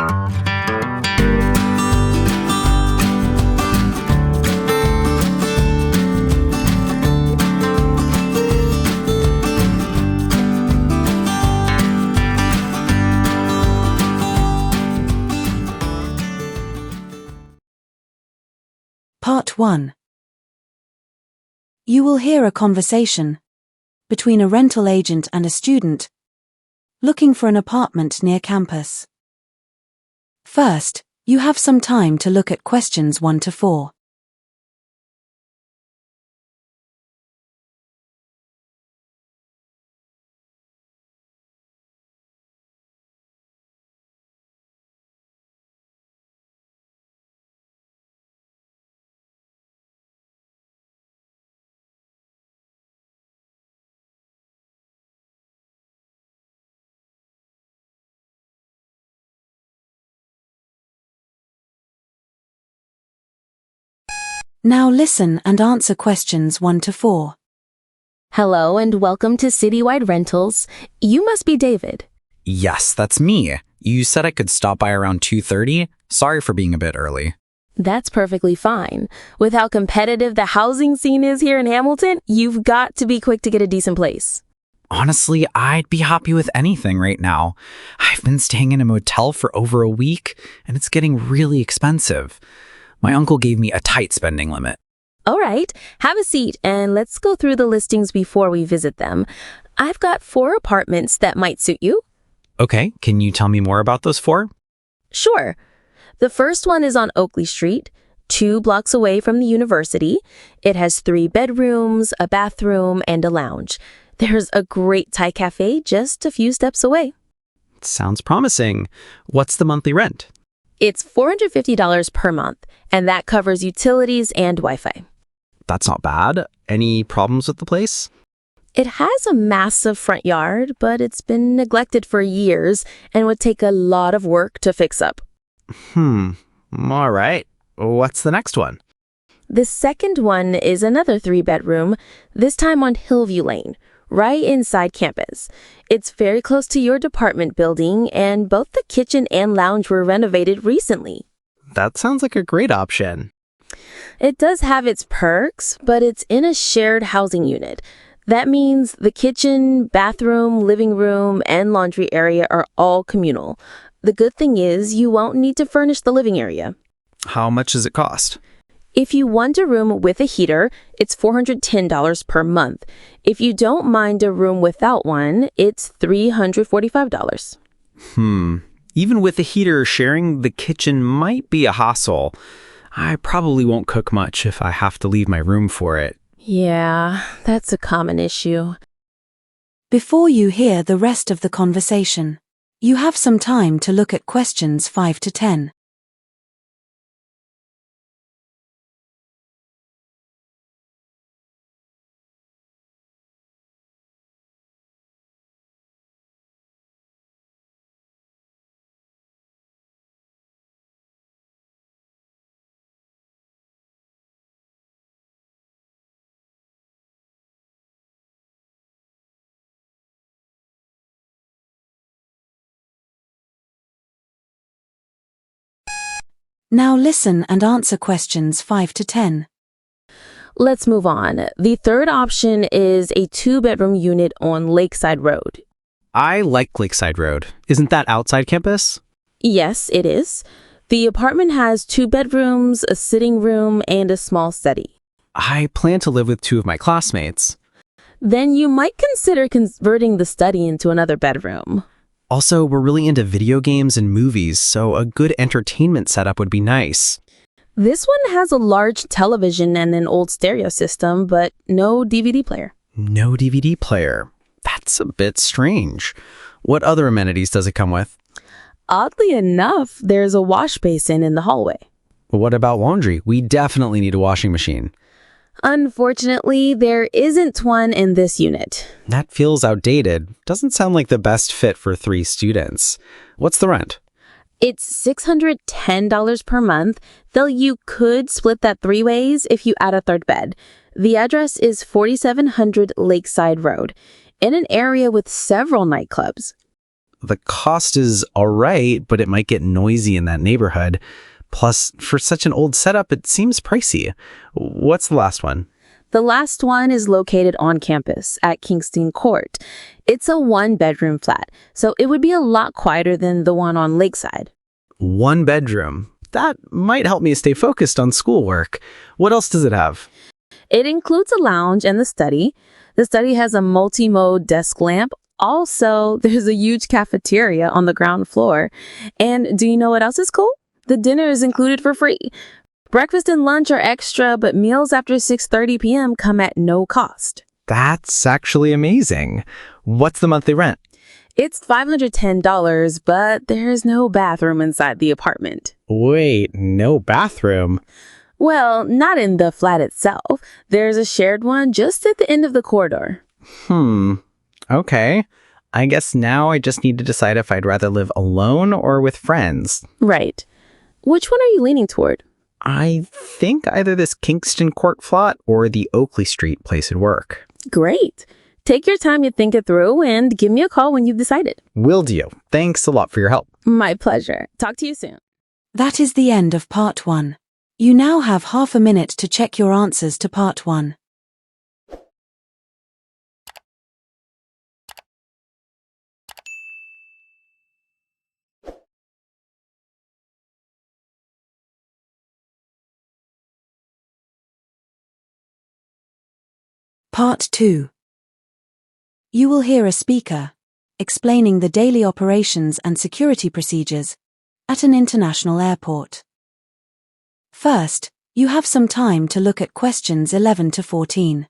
Part 1. You will hear a conversation between a rental agent and a student looking for an apartment near campus. First, you have some time to look at questions 1 to 4. Now listen and answer questions 1 to 4. Hello and welcome to Citywide Rentals. You must be David. Yes, that's me. You said I could stop by around 2:30? Sorry for being a bit early. That's perfectly fine. With how competitive the housing scene is here in Hamilton, you've got to be quick to get a decent place. Honestly, I'd be happy with anything right now. I've been staying in a motel for over a week, and it's getting really expensive. My uncle gave me a tight spending limit. All right, have a seat and let's go through the listings before we visit them. I've got 4 apartments that might suit you. Okay, can you tell me more about those 4? Sure. The first one is on Oakley Street, 2 blocks away from the university. It has 3 bedrooms, a bathroom, and a lounge. There's a great Thai cafe just a few steps away. Sounds promising. What's the monthly rent? It's $450 per month, and that covers utilities and Wi-Fi. That's not bad. Any problems with the place? It has a massive front yard, but it's been neglected for years and would take a lot of work to fix up. All right. What's the next one? The second one is another 3-bedroom, this time on Hillview Lane, right inside campus. It's very close to your department building, and both the kitchen and lounge were renovated recently. That sounds like a great option. It does have its perks, but it's in a shared housing unit. That means the kitchen, bathroom, living room, and laundry area are all communal. The good thing is you won't need to furnish the living area. How much does it cost? If you want a room with a heater, it's $410 per month. If you don't mind a room without one, it's $345. Even with a heater, sharing the kitchen might be a hassle. I probably won't cook much if I have to leave my room for it. Yeah, that's a common issue. Before you hear the rest of the conversation, you have some time to look at questions 5 to 10. Now listen and answer questions 5 to 10. Let's move on. The third option is a 2-bedroom unit on Lakeside Road. I like Lakeside Road. Isn't that outside campus? Yes, it is. The apartment has 2 bedrooms, a sitting room, and a small study. I plan to live with 2 of my classmates. Then you might consider converting the study into another bedroom. Also, we're really into video games and movies, so a good entertainment setup would be nice. This one has a large television and an old stereo system, but no DVD player. No DVD player. That's a bit strange. What other amenities does it come with? Oddly enough, there's a wash basin in the hallway. What about laundry? We definitely need a washing machine. Unfortunately, there isn't one in this unit. That feels outdated. Doesn't sound like the best fit for 3 students. What's the rent? It's $610 per month, though you could split that 3 ways if you add a 3rd bed. The address is 4700 Lakeside Road, in an area with several nightclubs. The cost is all right, but it might get noisy in that neighborhood. Plus, for such an old setup, it seems pricey. What's the last one? The last one is located on campus at Kingston Court. It's a one-bedroom flat, so it would be a lot quieter than the one on Lakeside. 1 bedroom. That might help me stay focused on schoolwork. What else does it have? It includes a lounge and the study. The study has a multi-mode desk lamp. Also, there's a huge cafeteria on the ground floor. And do you know what else is cool? The dinner is included for free. Breakfast and lunch are extra, but meals after 6:30 p.m. come at no cost. That's actually amazing. What's the monthly rent? It's $510, but there's no bathroom inside the apartment. Wait, no bathroom? Well, not in the flat itself. There's a shared one just at the end of the corridor. Okay. I guess now I just need to decide if I'd rather live alone or with friends. Right. Which one are you leaning toward? I think either this Kingston Court flat or the Oakley Street place would work. Great. Take your time to think it through and give me a call when you've decided. Will do. Thanks a lot for your help. My pleasure. Talk to you soon. That is the end of part 1. You now have half a minute to check your answers to part 1. Part 2. You will hear a speaker explaining the daily operations and security procedures at an international airport. First, you have some time to look at questions 11 to 14.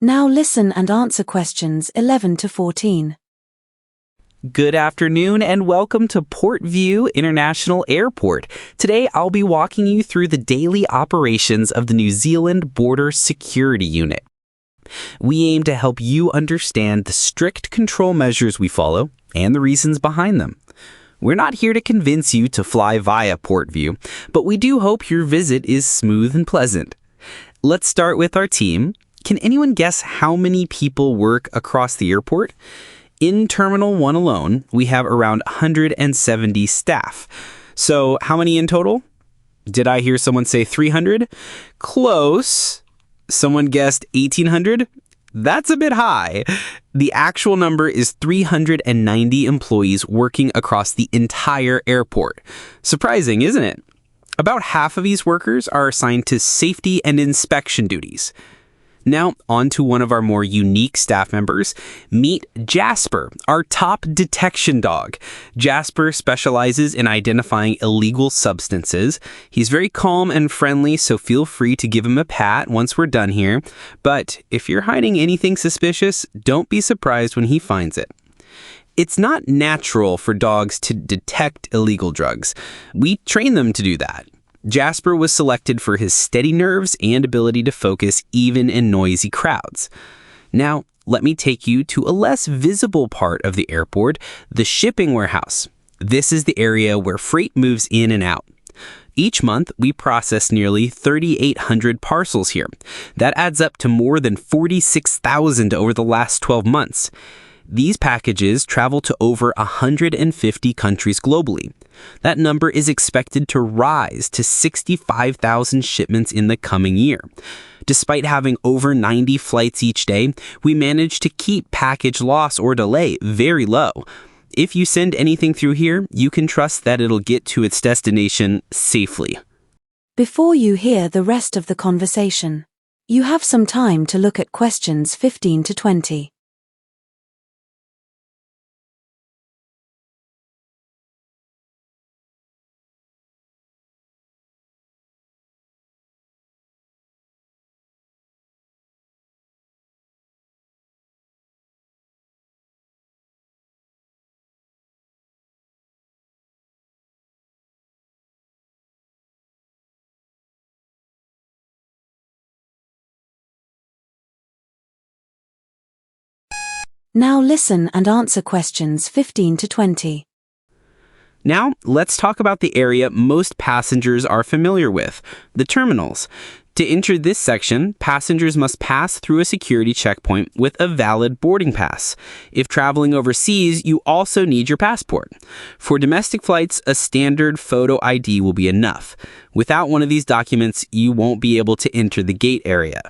Now listen and answer questions 11 to 14. Good afternoon and welcome to Port View International Airport. Today I'll be walking you through the daily operations of the New Zealand Border Security Unit. We aim to help you understand the strict control measures we follow and the reasons behind them. We're not here to convince you to fly via Port View, but we do hope your visit is smooth and pleasant. Let's start with our team. Can anyone guess how many people work across the airport? In Terminal 1 alone, we have around 170 staff. So how many in total? Did I hear someone say 300? Close. Someone guessed 1,800? That's a bit high. The actual number is 390 employees working across the entire airport. Surprising, isn't it? About half of these workers are assigned to safety and inspection duties. Now, on to one of our more unique staff members. Meet Jasper, our top detection dog. Jasper specializes in identifying illegal substances. He's very calm and friendly, so feel free to give him a pat once we're done here. But if you're hiding anything suspicious, don't be surprised when he finds it. It's not natural for dogs to detect illegal drugs. We train them to do that. Jasper was selected for his steady nerves and ability to focus even in noisy crowds. Now, let me take you to a less visible part of the airport, the shipping warehouse. This is the area where freight moves in and out. Each month, we process nearly 3,800 parcels here. That adds up to more than 46,000 over the last 12 months. These packages travel to over 150 countries globally. That number is expected to rise to 65,000 shipments in the coming year. Despite having over 90 flights each day, we manage to keep package loss or delay very low. If you send anything through here, you can trust that it'll get to its destination safely. Before you hear the rest of the conversation, you have some time to look at questions 15 to 20. Now listen and answer questions 15 to 20. Now, let's talk about the area most passengers are familiar with, the terminals. To enter this section, passengers must pass through a security checkpoint with a valid boarding pass. If traveling overseas, you also need your passport. For domestic flights, a standard photo ID will be enough. Without one of these documents, you won't be able to enter the gate area.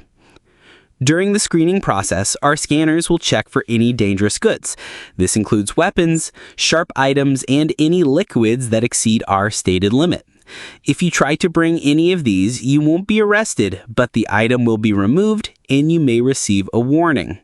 During the screening process, our scanners will check for any dangerous goods. This includes weapons, sharp items, and any liquids that exceed our stated limit. If you try to bring any of these, you won't be arrested, but the item will be removed and you may receive a warning.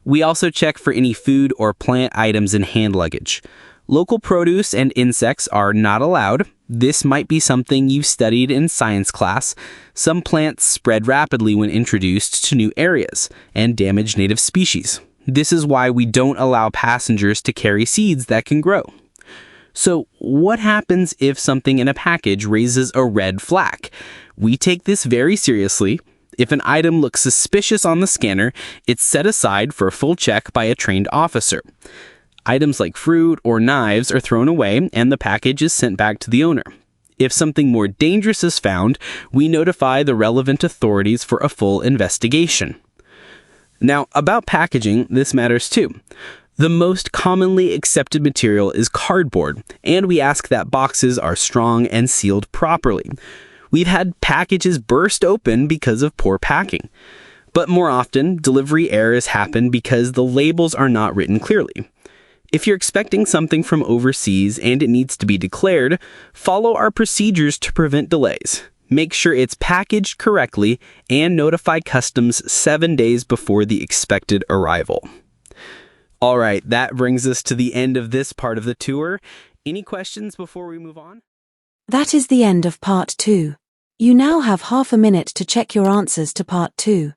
We also check for any food or plant items in hand luggage. Local produce and insects are not allowed. This might be something you've studied in science class. Some plants spread rapidly when introduced to new areas and damage native species. This is why we don't allow passengers to carry seeds that can grow. So, what happens if something in a package raises a red flag? We take this very seriously. If an item looks suspicious on the scanner, it's set aside for a full check by a trained officer. Items like fruit or knives are thrown away and the package is sent back to the owner. If something more dangerous is found, we notify the relevant authorities for a full investigation. Now, about packaging, this matters too. The most commonly accepted material is cardboard, and we ask that boxes are strong and sealed properly. We've had packages burst open because of poor packing. But more often, delivery errors happen because the labels are not written clearly. If you're expecting something from overseas and it needs to be declared, follow our procedures to prevent delays. Make sure it's packaged correctly and notify customs 7 days before the expected arrival. All right, that brings us to the end of this part of the tour. Any questions before we move on? That is the end of Part 2. You now have half a minute to check your answers to Part 2.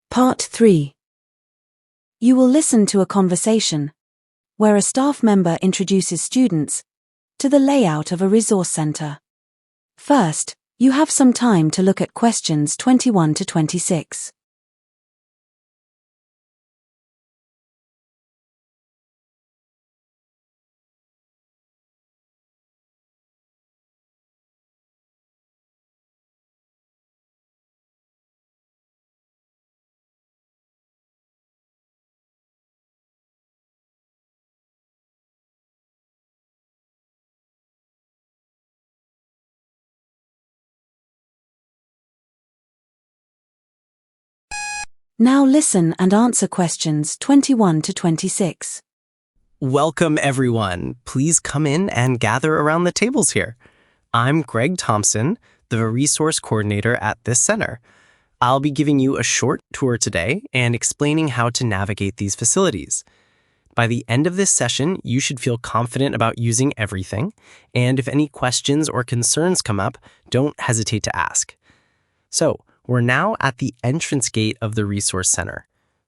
Part 3. You will listen to a conversation where a staff member introduces students to the layout of a resource center. First, you have some time to look at questions 21 to 26. Now listen and answer questions 21 to 26. Welcome, everyone. Please come in and gather around the tables here. I'm Greg Thompson, the resource coordinator at this center. I'll be giving you a short tour today and explaining how to navigate these facilities. By the end of this session, you should feel confident about using everything, and if any questions or concerns come up, don't hesitate to ask. So, we're now at the entrance gate of the Resource Center.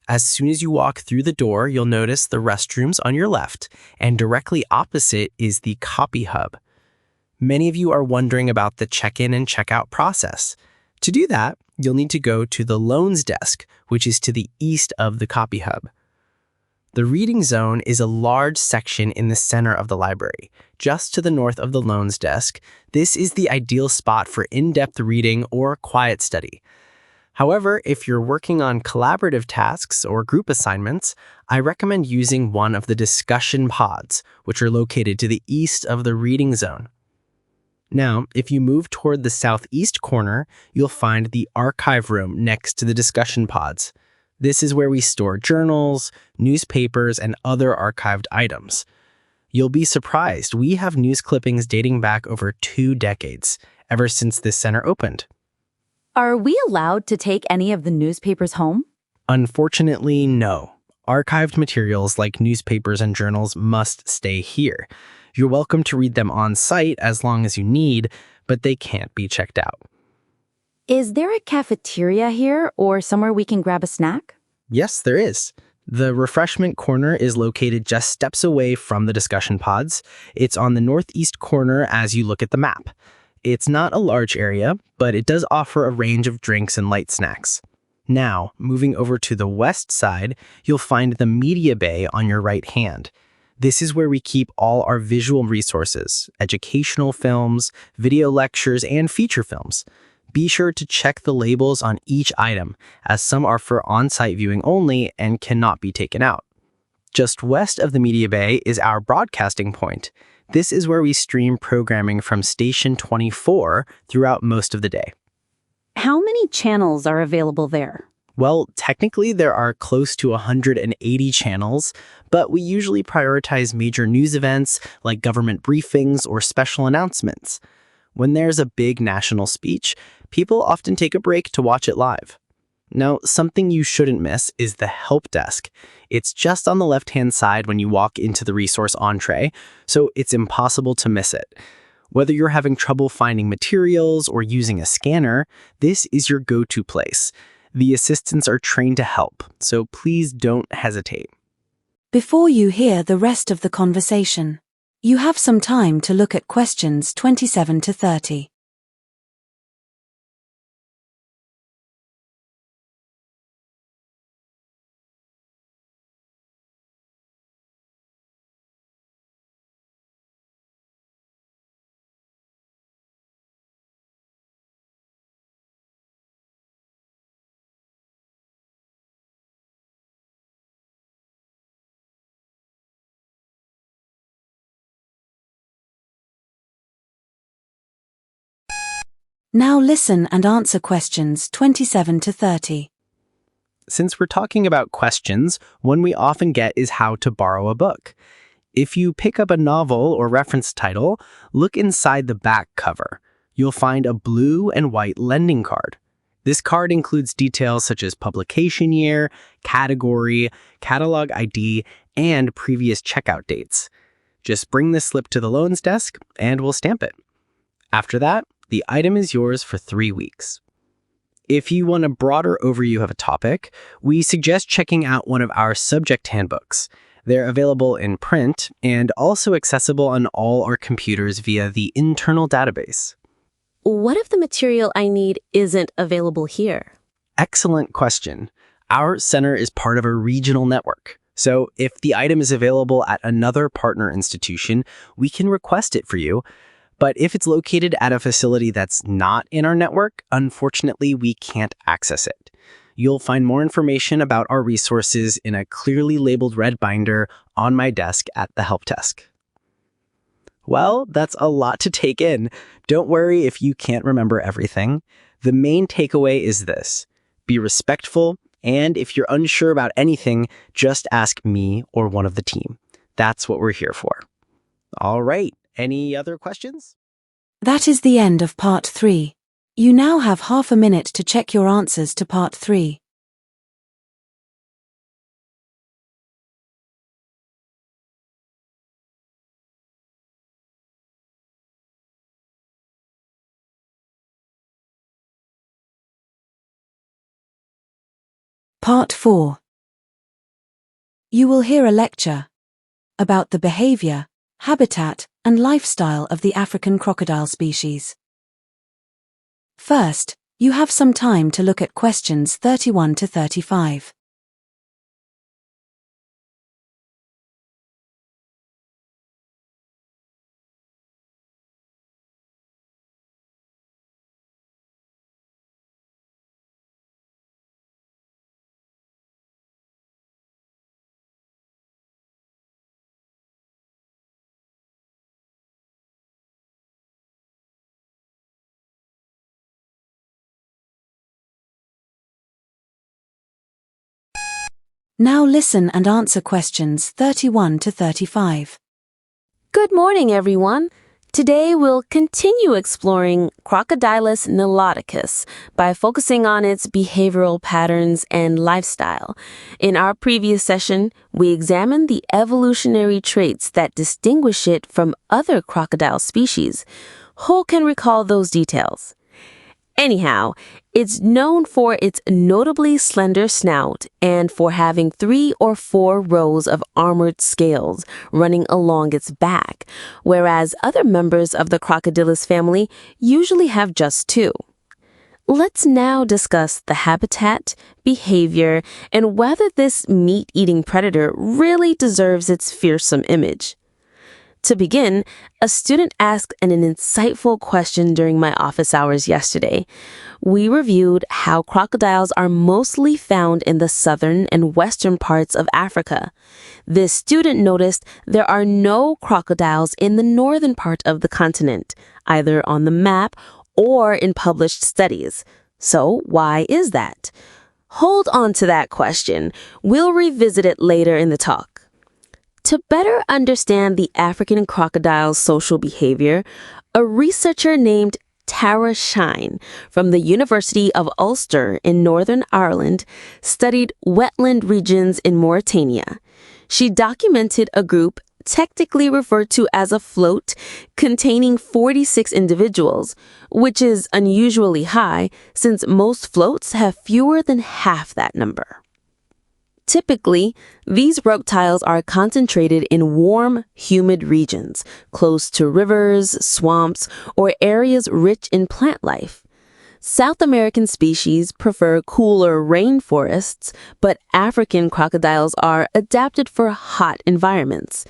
As soon as you walk through the door, you'll notice the restrooms on your left, and directly opposite is the Copy Hub. Many of you are wondering about the check-in and check-out process. To do that, you'll need to go to the Loans Desk, which is to the east of the Copy Hub. The Reading Zone is a large section in the center of the library. Just to the north of the Loans Desk, this is the ideal spot for in-depth reading or quiet study. However, if you're working on collaborative tasks or group assignments, I recommend using one of the discussion pods, which are located to the east of the Reading Zone. Now, if you move toward the southeast corner, you'll find the archive room next to the discussion pods. This is where we store journals, newspapers, and other archived items. You'll be surprised, we have news clippings dating back over 2 decades, ever since this center opened. Are we allowed to take any of the newspapers home? Unfortunately, no. Archived materials like newspapers and journals must stay here. You're welcome to read them on site as long as you need, but they can't be checked out. Is there a cafeteria here or somewhere we can grab a snack? Yes, there is. The refreshment corner is located just steps away from the discussion pods. It's on the northeast corner as you look at the map. It's not a large area, but it does offer a range of drinks and light snacks. Now, moving over to the west side, you'll find the media bay on your right hand. This is where we keep all our visual resources, educational films, video lectures, and feature films. Be sure to check the labels on each item, as some are for on-site viewing only and cannot be taken out. Just west of the media bay is our broadcasting point. This is where we stream programming from Station 24 throughout most of the day. How many channels are available there? Well, technically there are close to 180 channels, but we usually prioritize major news events like government briefings or special announcements. When there's a big national speech, people often take a break to watch it live. Now, something you shouldn't miss is the help desk. It's just on the left-hand side when you walk into the resource entree, so it's impossible to miss it. Whether you're having trouble finding materials or using a scanner, this is your go-to place. The assistants are trained to help, so please don't hesitate. Before you hear the rest of the conversation, you have some time to look at questions 27 to 30. Now listen and answer questions 27 to 30. Since we're talking about questions, one we often get is how to borrow a book. If you pick up a novel or reference title, look inside the back cover. You'll find a blue and white lending card. This card includes details such as publication year, category, catalog ID, and previous checkout dates. Just bring this slip to the loans desk and we'll stamp it. After that, the item is yours for 3 weeks. If you want a broader overview of a topic, we suggest checking out one of our subject handbooks. They're available in print and also accessible on all our computers via the internal database. What if the material I need isn't available here? Excellent question. Our center is part of a regional network. So if the item is available at another partner institution, we can request it for you. But if it's located at a facility that's not in our network, unfortunately, we can't access it. You'll find more information about our resources in a clearly labeled red binder on my desk at the help desk. Well, that's a lot to take in. Don't worry if you can't remember everything. The main takeaway is this: be respectful, and if you're unsure about anything, just ask me or one of the team. That's what we're here for. All right. Any other questions? That is the end of part 3. You now have half a minute to check your answers to part 3. Part 4. You will hear a lecture about the behavior, habitat, and lifestyle of the African crocodile species. First, you have some time to look at questions 31 to 35. Now listen and answer questions 31 to 35. Good morning, everyone. Today we'll continue exploring Crocodilus niloticus by focusing on its behavioral patterns and lifestyle. In our previous session, we examined the evolutionary traits that distinguish it from other crocodile species. Who can recall those details? Anyhow, it's known for its notably slender snout and for having 3 or 4 rows of armored scales running along its back, whereas other members of the Crocodylus family usually have just 2. Let's now discuss the habitat, behavior, and whether this meat-eating predator really deserves its fearsome image. To begin, a student asked an insightful question during my office hours yesterday. We reviewed how crocodiles are mostly found in the southern and western parts of Africa. This student noticed there are no crocodiles in the northern part of the continent, either on the map or in published studies. So why is that? Hold on to that question. We'll revisit it later in the talk. To better understand the African crocodile's social behavior, a researcher named Tara Shine from the University of Ulster in Northern Ireland studied wetland regions in Mauritania. She documented a group technically referred to as a float containing 46 individuals, which is unusually high since most floats have fewer than half that number. Typically, these reptiles are concentrated in warm, humid regions, close to rivers, swamps, or areas rich in plant life. South American species prefer cooler rainforests, but African crocodiles are adapted for hot environments.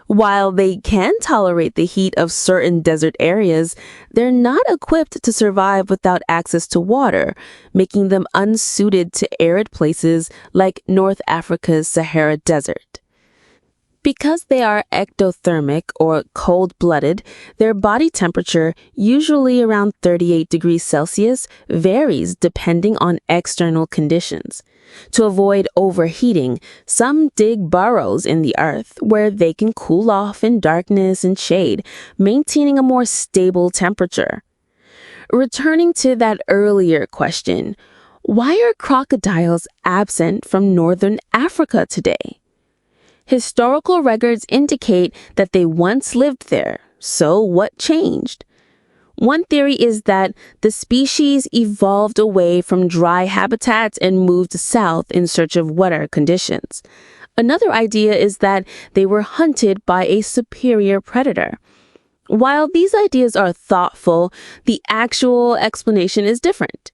While they can tolerate the heat of certain desert areas, they're not equipped to survive without access to water, making them unsuited to arid places like North Africa's Sahara Desert. Because they are ectothermic or cold-blooded, their body temperature, usually around 38 degrees Celsius, varies depending on external conditions. To avoid overheating, some dig burrows in the earth where they can cool off in darkness and shade, maintaining a more stable temperature. Returning to that earlier question, why are crocodiles absent from northern Africa today? Historical records indicate that they once lived there, so what changed? One theory is that the species evolved away from dry habitats and moved south in search of wetter conditions. Another idea is that they were hunted by a superior predator. While these ideas are thoughtful, the actual explanation is different.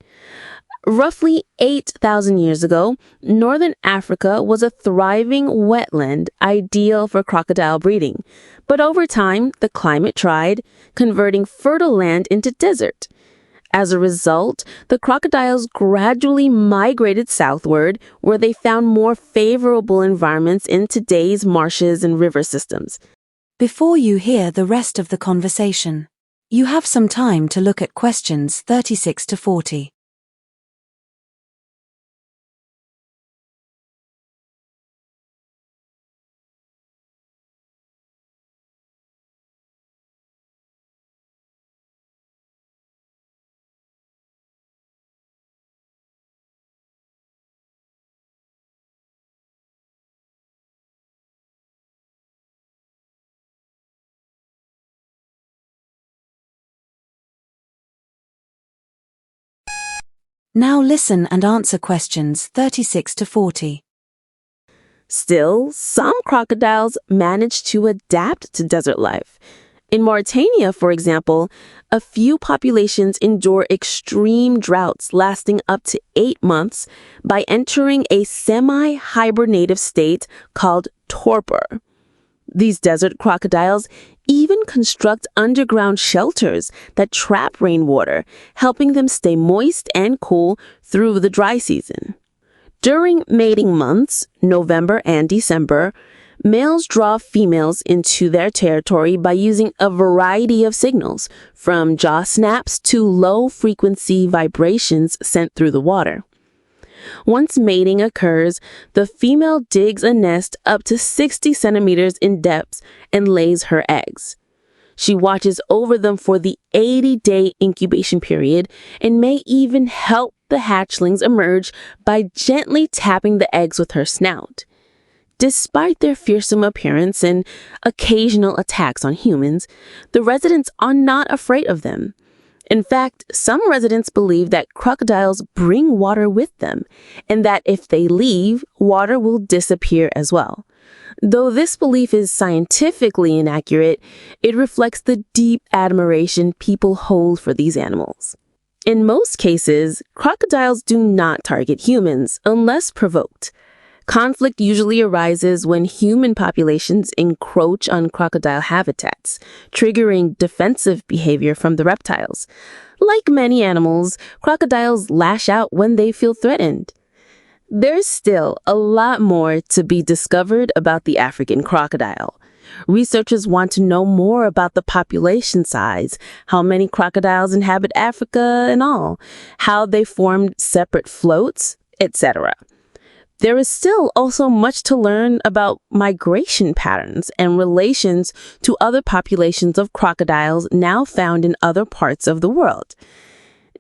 Roughly 8,000 years ago, northern Africa was a thriving wetland ideal for crocodile breeding. But over time, the climate tried, converting fertile land into desert. As a result, the crocodiles gradually migrated southward, where they found more favorable environments in today's marshes and river systems. Before you hear the rest of the conversation, you have some time to look at questions 36 to 40. Now listen and answer questions 36 to 40. Still, some crocodiles manage to adapt to desert life. In Mauritania, for example, a few populations endure extreme droughts lasting up to 8 months by entering a semi-hibernative state called torpor. These desert crocodiles even construct underground shelters that trap rainwater, helping them stay moist and cool through the dry season. During mating months, November and December, males draw females into their territory by using a variety of signals, from jaw snaps to low-frequency vibrations sent through the water. Once mating occurs, the female digs a nest up to 60 centimeters in depth and lays her eggs. She watches over them for the 80-day incubation period and may even help the hatchlings emerge by gently tapping the eggs with her snout. Despite their fearsome appearance and occasional attacks on humans, the residents are not afraid of them. In fact, some residents believe that crocodiles bring water with them, and that if they leave, water will disappear as well. Though this belief is scientifically inaccurate, it reflects the deep admiration people hold for these animals. In most cases, crocodiles do not target humans unless provoked. Conflict usually arises when human populations encroach on crocodile habitats, triggering defensive behavior from the reptiles. Like many animals, crocodiles lash out when they feel threatened. There's still a lot more to be discovered about the African crocodile. Researchers want to know more about the population size, how many crocodiles inhabit Africa and all, how they formed separate floats, etc. There is still also much to learn about migration patterns and relations to other populations of crocodiles now found in other parts of the world.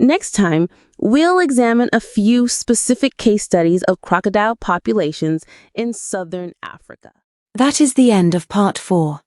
Next time, we'll examine a few specific case studies of crocodile populations in southern Africa. That is the end of part 4.